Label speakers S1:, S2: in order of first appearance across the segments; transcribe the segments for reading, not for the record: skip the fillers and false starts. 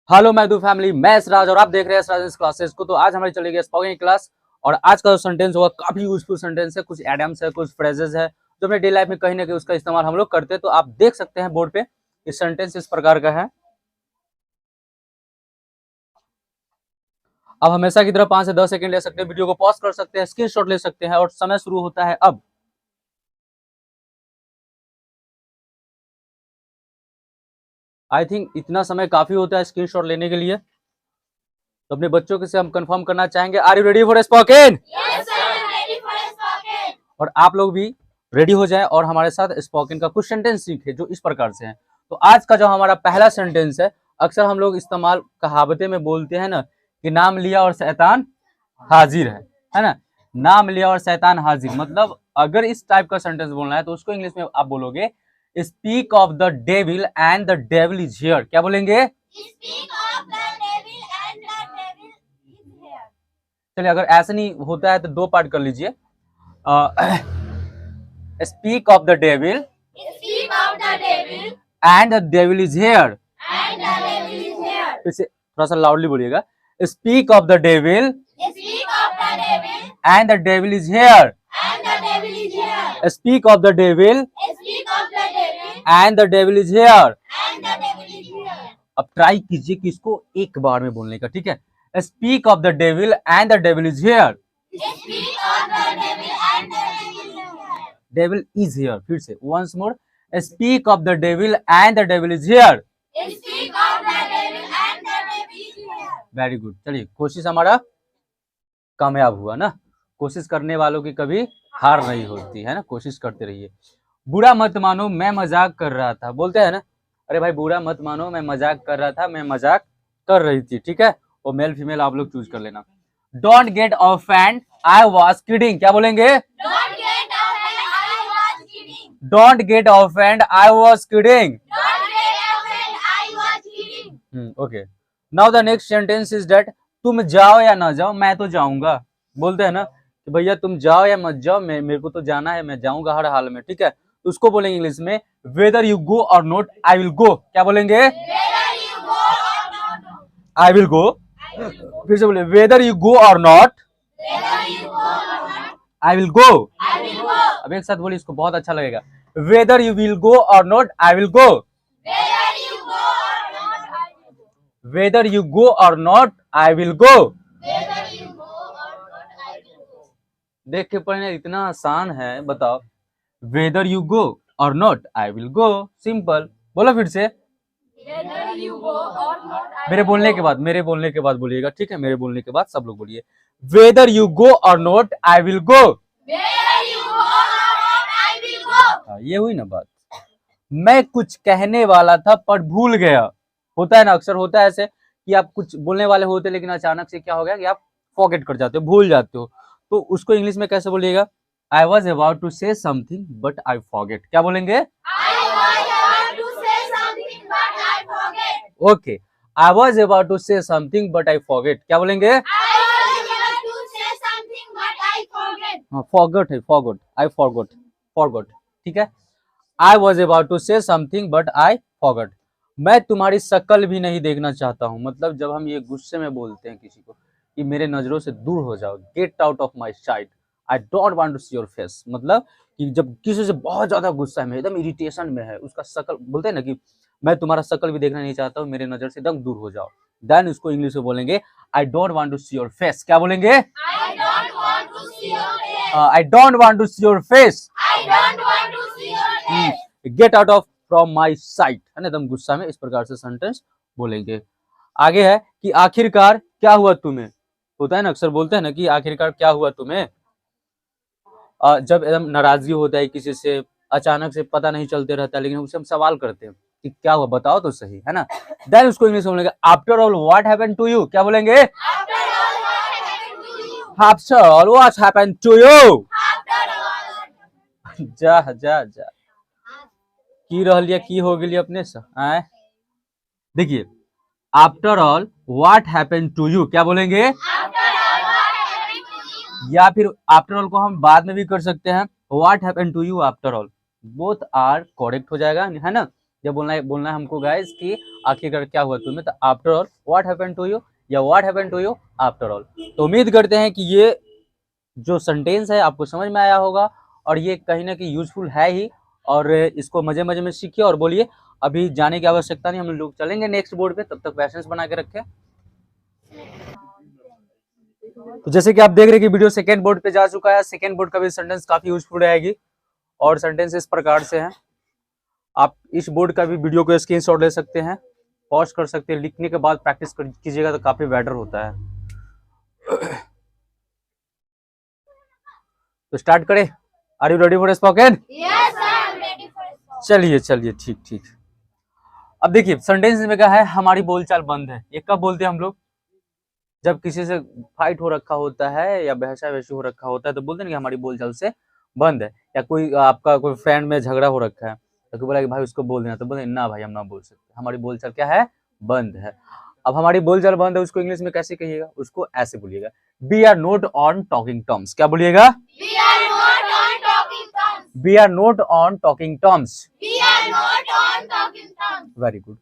S1: Hello मैदू family, मैं इसराज और आप देख रहे हैं इसराज क्लासेस को। तो आज हमारी चलेगी स्पोकन क्लास और आज का जो सेंटेंस होगा काफी यूजफुल सेंटेंस है। कुछ एडम्स है, कुछ फ्रेजेस है जो अपने डेली लाइफ में कहीं ना कहीं उसका इस्तेमाल हम लोग करते हैं। तो आप देख सकते हैं बोर्ड पे इस सेंटेंस इस प्रकार का है। अब हमेशा की तरह 5 से 10 सेकंड ले सकते हैं, वीडियो को पॉज कर सकते हैं, स्क्रीनशॉट ले सकते हैं और समय शुरू होता है अब। आई थिंक इतना समय काफी होता है स्क्रीनशॉट लेने के लिए। तो अपने बच्चों के से हम कंफर्म करना चाहेंगे, are you ready for spoken? और आप लोग भी रेडी हो जाएं और हमारे साथ स्पोकन का कुछ सेंटेंस सीखें जो इस प्रकार से हैं। तो आज का जो हमारा पहला सेंटेंस है, अक्सर हम लोग इस्तेमाल कहावतें में बोलते हैं ना कि नाम लिया और शैतान हाजिर है ना। नाम लिया और शैतान हाजिर मतलब अगर इस टाइप का सेंटेंस बोलना है तो उसको इंग्लिश में आप बोलोगे speak of the devil and the devil is here. क्या बोलेंगे? चलिए, अगर ऐसा नहीं होता है तो दो पार्ट कर लीजिए। Speak of the devil and the devil is here. फिर से थोड़ा सा लाउडली बोलिएगा, speak of the devil and the devil is here. Speak of the devil and the devil is here. अब ट्राई कीजिए कि इसको एक बार में बोलने का, ठीक है? Speak of the devil and the devil is here. Devil is here. फिर से once more, speak of the devil and the devil is here. Very good. चलिए, कोशिश हमारा कामयाब हुआ ना। कोशिश करने वालों की कभी हार नहीं होती है ना, कोशिश करते रहिए। बुरा मत मानो, मैं मजाक कर रहा था। बोलते हैं ना, अरे भाई बुरा मत मानो, मैं मजाक कर रहा था, मैं मजाक कर रही थी, ठीक है? और मेल फीमेल आप लोग चूज कर लेना। Don't get offend, I was kidding. क्या बोलेंगे? Don't get offend, I was kidding. Okay, now the next sentence is that तुम जाओ या ना जाओ, मैं तो जाऊंगा। बोलते हैं ना कि भैया तुम जाओ या मत जाओ, मेरे को तो जाना है, मैं जाऊंगा हर हाल में, ठीक है? तो उसको बोलेंगे इंग्लिश में वेदर यू गो और नॉट आई विल गो। क्या बोलेंगे? I will go. फिर से बोले, वेदर यू गो और नॉट आई विल गो। अब एक साथ बोलिए, इसको बहुत अच्छा लगेगा। वेदर यू विल गो और not I will go. Whether you go और नॉट आई विल गो। देख के पढ़ने इतना आसान है, बताओ। वेदर यू गो और not I will go, simple. बोलो फिर से, मेरे बोलने के बाद बोलिएगा, ठीक है? मेरे बोलने के बाद सब लोग बोलिए, वेदर यू गो और नॉट आई विल गो। ये हुई ना बात। मैं कुछ कहने वाला था पर भूल गया। होता है ना, अक्सर होता है ऐसे कि आप कुछ बोलने वाले होते लेकिन अचानक से क्या हो गया कि आप फॉरगेट कर जाते हो, भूल जाते हो। तो उसको इंग्लिश में कैसे बोलिएगा? I was about to say something but I forget. क्या बोलेंगे? Okay, I was about to say something but I forget. क्या बोलेंगे? फॉरगॉट है, फॉरगॉट, आई फॉरगॉट, फॉरगॉट, ठीक है? I was about to say something but I forgot. मैं तुम्हारी शक्ल भी नहीं देखना चाहता हूँ। मतलब जब हम ये गुस्से में बोलते हैं किसी को कि मेरे नजरों से दूर हो जाओ, get out of my sight, I don't want to see your face. मतलब कि जब किसी से बहुत ज्यादा गुस्सा है, एकदम इरिटेशन में है, उसका शक्ल बोलते हैं ना कि मैं तुम्हारा शक्ल भी देखना नहीं चाहता हूँ, मेरे नजर से एकदम दूर हो जाओ, देन उसको इंग्लिश में बोलेंगे I don't want to see your face. क्या बोलेंगे? I don't want to see your face. Get out of from my sight, है ना, एकदम गुस्सा में। इस प्रकार से सेंटेंस बोलेंगे। आगे है कि आखिरकार क्या हुआ तुम्हें। होता है ना, अक्सर बोलते हैं ना कि आखिरकार क्या हुआ तुम्हें। जब एकदम नाराजगी होता है किसी से, अचानक से पता नहीं चलते रहता है, लेकिन उससे हम सवाल करते हैं कि क्या हुआ, बताओ तो सही, है ना? देन उसको इंग्लिश में बोलेंगे after all what happened to you. क्या बोलेंगे? After all what happened to you. जा जा जा की रह लिया, की हो गई अपने से। देखिए, after all what happened to you. क्या बोलेंगे? या फिर आफ्टर ऑल को हम बाद में भी कर सकते हैं, what happened to you after all. Both are correct हो जाएगा, है ना? जब बोलना है हमको गाइस कि आखिरकार क्या हुआ तुम्हें, तो after all what happened to you या what happened to you after all. तो उम्मीद करते हैं कि ये जो सेंटेंस है आपको समझ में आया होगा और ये कहीं ना कहीं यूजफुल है ही, और इसको मजे मजे में सीखिए और बोलिए। अभी जाने की आवश्यकता नहीं, हम लोग चलेंगे नेक्स्ट बोर्ड पे, तब तक पैसेंस बना के रखें। तो जैसे कि आप देख रहे हैं कि वीडियो सेकेंड बोर्ड पे जा चुका है। सेकेंड बोर्ड का भी सेंटेंस काफी यूजफुल रहेगी और सेंटेंस इस प्रकार से है। आप इस बोर्ड का भी वीडियो को स्क्रीनशॉट ले सकते हैं, पॉज कर सकते हैं, लिखने के बाद प्रैक्टिस कीजिएगा तो काफी बेटर होता है। तो स्टार्ट करें। Are you ready for spoken?
S2: Yes, sir, I'm ready for it.
S1: चलिए चलिए ठीक ठीक। अब देखिए सेंटेंस में क्या है, हमारी बोलचाल बंद है। ये कब बोलते हैं हम लोग? जब किसी से फाइट हो रखा होता है या बहसा वैसी हो रखा होता है तो बोलते हैं कि हमारी बोलचाल से बंद है। या कोई आपका कोई फ्रेंड में झगड़ा हो रखा है तो कोई बोला कि भाई उसको बोल देना, तो बोलते ना भाई हम ना बोल सकते, हमारी बोलचाल क्या है, बंद है। अब हमारी बोलचाल बंद है, उसको इंग्लिश में कैसे कहिएगा? उसको ऐसे बोलिएगा, we are not on talking terms. क्या बोलिएगा?
S2: We are not on talking terms.
S1: We are not on talking terms.
S2: We are not on talking terms.
S1: Very good.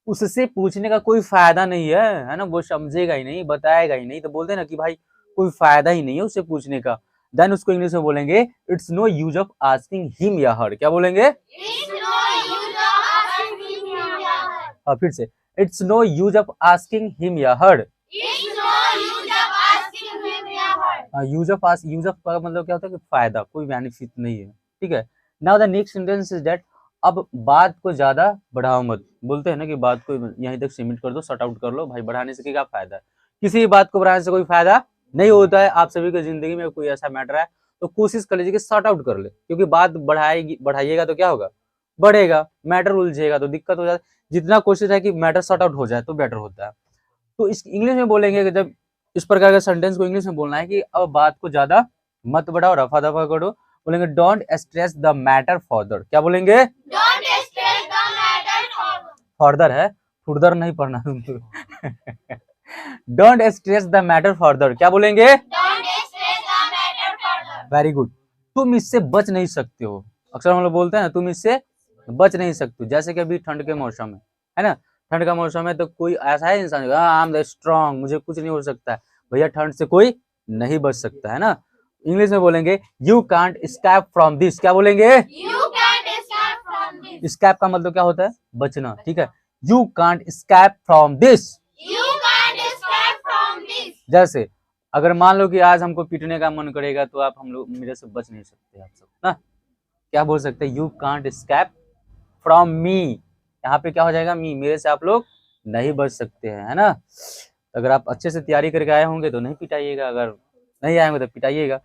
S1: उससे पूछने का कोई फायदा नहीं है ना, वो समझेगा ही नहीं, बताएगा ही नहीं, तो बोलते हैं ना कि भाई कोई फायदा ही नहीं है उससे पूछने का। देन उसको इंग्लिश में बोलेंगे it's no use of asking him या हर। क्या बोलेंगे?
S2: It's no use of asking him या her.
S1: फिर से, it's no use of asking him या her.
S2: It's no use of asking him या her.
S1: यूज ऑफ का मतलब क्या होता है कि फायदा, कोई बेनिफिट नहीं है। ठीक है। Now the next sentence is that, अब बात को ज्यादा बढ़ाओ मत। बोलते हैं ना कि बात को यहीं तक सीमित कर दो, शॉर्ट आउट कर लो। भाई बढ़ाने से क्या फायदा है? किसी भी बात को बढ़ाने से कोई फायदा नहीं होता है। आप सभी की जिंदगी में कोई ऐसा मैटर है तो कोशिश कर लीजिए कि शॉर्ट आउट कर ले, क्योंकि बात बढ़ाइएगा तो क्या होगा, बढ़ेगा, मैटर उलझेगा तो दिक्कत हो जाती है। जितना कोशिश है कि मैटर शॉर्ट आउट हो जाए तो बेटर होता है। तो इस इंग्लिश में बोलेंगे कि जब इस प्रकार का सेंटेंस को इंग्लिश में बोलना है कि अब बात को ज्यादा मत बढ़ाओ, रफा दफा करो। बोलेंगे don't stress the matter further. क्या बोलेंगे?
S2: Don't stress the matter further.
S1: Further है, फुर्दर नहीं पढ़ना don't stress the matter further. क्या बोलेंगे?
S2: Don't stress the matter further.
S1: Very good. तुम इससे बच नहीं सकते हो। अक्सर हम लोग बोलते हैं ना तुम इससे बच नहीं सकते हो। जैसे कि अभी ठंड के मौसम है ना, ठंड का मौसम है तो कोई ऐसा है इंसान आई एम द स्ट्रॉन्ग, मुझे कुछ नहीं हो सकता है। भैया ठंड से कोई नहीं बच सकता है ना। इंग्लिश में बोलेंगे you can't escape from this. क्या बोलेंगे?
S2: You can't escape from this.
S1: Escape का मतलब क्या होता है? बचना। ठीक है, you can't escape from this.
S2: You can't escape from this.
S1: जैसे अगर मान लो कि आज हमको पीटने का मन करेगा तो आप हम लोग मेरे से बच नहीं सकते आप सब ना। क्या बोल सकते हैं? You can't escape from me. यहाँ पे क्या हो जाएगा? मी, मेरे से आप लोग नहीं बच सकते हैं, है ना। अगर आप अच्छे से तैयारी करके आए होंगे तो नहीं पिटाइएगा, अगर नहीं आएंगे तो पिटाइएगा।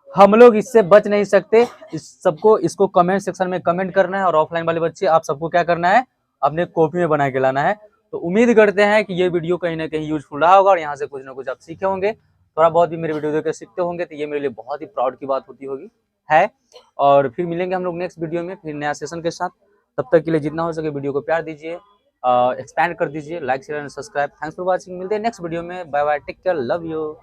S1: हम लोग इससे बच नहीं सकते। इसको कमेंट सेक्शन में कमेंट करना है और ऑफलाइन वाले बच्चे आप सबको क्या करना है, अपने कॉपी में बना के लाना है। तो उम्मीद करते हैं कि ये वीडियो कहीं ना कहीं यूजफुल रहा होगा और यहाँ से कुछ ना कुछ आप सीखे होंगे। थोड़ा बहुत भी मेरे वीडियो देख सीखते होंगे तो ये मेरे लिए बहुत ही प्राउड की बात होती होगी है। और फिर मिलेंगे हम लोग नेक्स्ट वीडियो में फिर नया सेशन के साथ। तब तक के लिए जितना हो सके वीडियो को प्यार दीजिए, एक्सपैंड कर दीजिए, like share and subscribe. Thanks for watching. मिलते हैं नेक्स्ट वीडियो में। Bye bye, take care, love you.